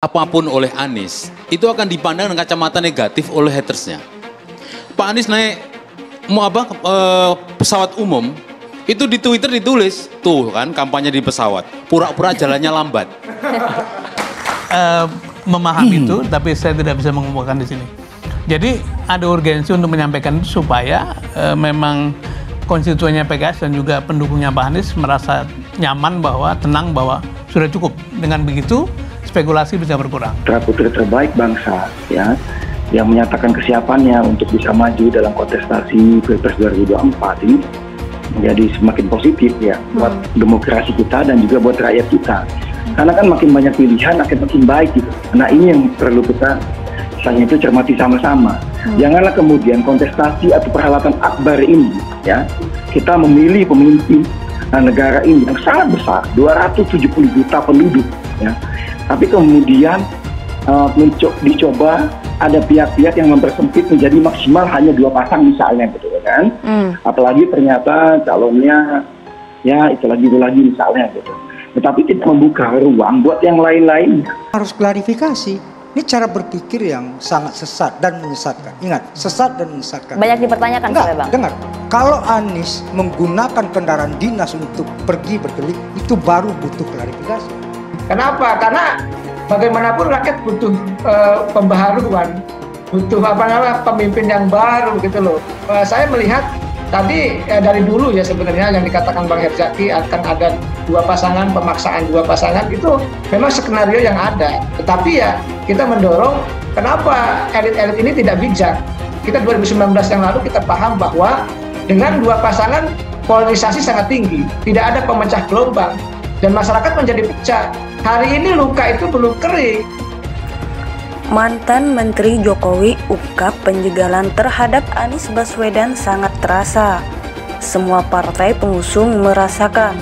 apapun oleh Anies, itu akan dipandang dengan kacamata negatif oleh hatersnya. Pak Anies naik pesawat umum, itu di Twitter ditulis, tuh kan kampanye di pesawat, pura-pura jalannya lambat. Memahami itu, tapi saya tidak bisa mengemukakan di sini. Jadi ada urgensi untuk menyampaikan itu supaya memang konstituennya PKS dan juga pendukungnya Pak Anies merasa nyaman bahwa, tenang bahwa sudah cukup. Dengan begitu spekulasi bisa berkurang. Putra-putri terbaik bangsa ya, yang menyatakan kesiapannya untuk bisa maju dalam kontestasi Pilpres 2024 ini menjadi semakin positif ya buat demokrasi kita dan juga buat rakyat kita. Karena kan makin banyak pilihan akan makin baik gitu. Nah ini yang perlu kita misalnya itu cermati sama-sama. Janganlah kemudian kontestasi atau perhelatan akbar ini ya, kita memilih pemimpin negara ini yang sangat besar, 270 juta penduduk ya. Tapi kemudian dicoba ada pihak-pihak yang mempersempit menjadi maksimal hanya 2 pasang misalnya gitu kan. Apalagi ternyata calonnya ya itu lagi misalnya gitu. Tetapi tidak membuka ruang buat yang lain-lain. Harus klarifikasi. Ini cara berpikir yang sangat sesat dan menyesatkan. Ingat, sesat dan menyesatkan. Banyak dipertanyakan soalnya, Bang. Dengar, kalau Anies menggunakan kendaraan dinas untuk pergi berkelit, itu baru butuh klarifikasi. Kenapa? Karena bagaimanapun rakyat butuh pembaharuan, butuh pemimpin yang baru gitu loh. Saya melihat tadi dari dulu ya sebenarnya yang dikatakan Bang Herzaki akan ada 2 pasangan, pemaksaan 2 pasangan itu memang skenario yang ada. Tetapi ya kita mendorong kenapa elit-elit ini tidak bijak. Kita 2019 yang lalu kita paham bahwa dengan 2 pasangan polarisasi sangat tinggi, tidak ada pemecah gelombang dan masyarakat menjadi pecah. Hari ini luka itu belum kering. Mantan Menteri Jokowi ungkap penjagalan terhadap Anies Baswedan sangat terasa. Semua partai pengusung merasakan.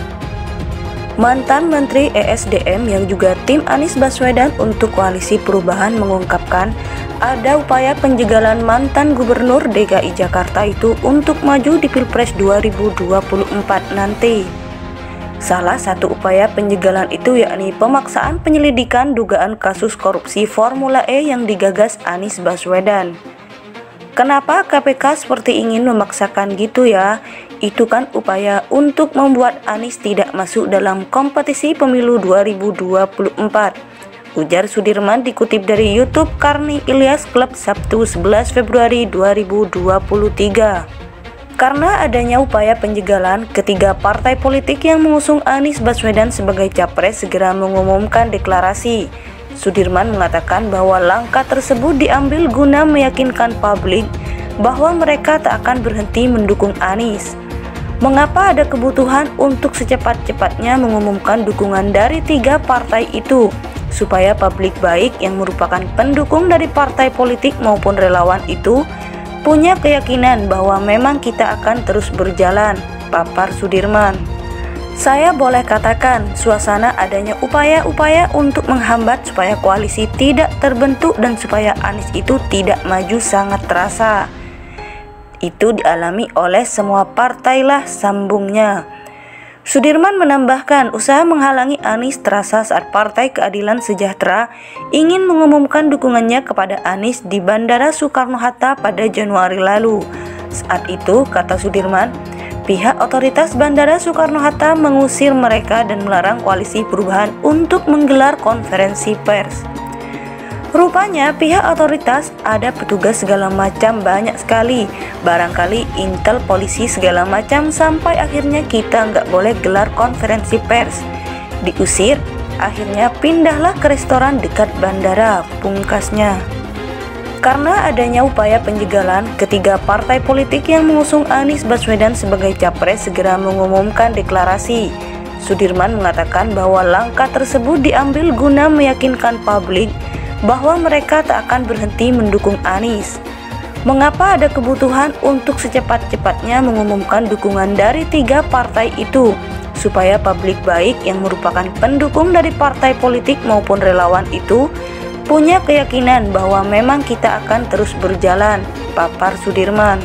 Mantan Menteri ESDM yang juga tim Anies Baswedan untuk Koalisi Perubahan mengungkapkan ada upaya penjagalan mantan Gubernur DKI Jakarta itu untuk maju di Pilpres 2024 nanti. Salah satu upaya penjagalan itu yakni pemaksaan penyelidikan dugaan kasus korupsi Formula E yang digagas Anies Baswedan. Kenapa KPK seperti ingin memaksakan gitu ya? Itu kan upaya untuk membuat Anies tidak masuk dalam kompetisi pemilu 2024. Ujar Sudirman dikutip dari YouTube Karni Ilyas Club Sabtu 11 Februari 2023. Karena adanya upaya penjagalan, ketiga partai politik yang mengusung Anies Baswedan sebagai capres segera mengumumkan deklarasi. Sudirman mengatakan bahwa langkah tersebut diambil guna meyakinkan publik bahwa mereka tak akan berhenti mendukung Anies. Mengapa ada kebutuhan untuk secepat-cepatnya mengumumkan dukungan dari 3 partai itu? Supaya publik baik yang merupakan pendukung dari partai politik maupun relawan itu punya keyakinan bahwa memang kita akan terus berjalan, papar Sudirman. Saya boleh katakan suasana adanya upaya-upaya untuk menghambat supaya koalisi tidak terbentuk dan supaya Anies itu tidak maju sangat terasa. Itu dialami oleh semua partai lah, sambungnya. Sudirman menambahkan usaha menghalangi Anies terasa saat Partai Keadilan Sejahtera ingin mengumumkan dukungannya kepada Anies di Bandara Soekarno-Hatta pada Januari lalu. Saat itu, kata Sudirman, pihak otoritas Bandara Soekarno-Hatta mengusir mereka dan melarang Koalisi Perubahan untuk menggelar konferensi pers. Rupanya pihak otoritas ada petugas segala macam banyak sekali, barangkali intel polisi segala macam sampai akhirnya kita nggak boleh gelar konferensi pers. Diusir, akhirnya pindahlah ke restoran dekat bandara, pungkasnya. Karena adanya upaya penjagalan, ketiga partai politik yang mengusung Anies Baswedan sebagai capres segera mengumumkan deklarasi. Sudirman mengatakan bahwa langkah tersebut diambil guna meyakinkan publik bahwa mereka tak akan berhenti mendukung Anies. Mengapa ada kebutuhan untuk secepat-cepatnya mengumumkan dukungan dari 3 partai itu? Supaya publik baik yang merupakan pendukung dari partai politik maupun relawan itu punya keyakinan bahwa memang kita akan terus berjalan, papar Sudirman.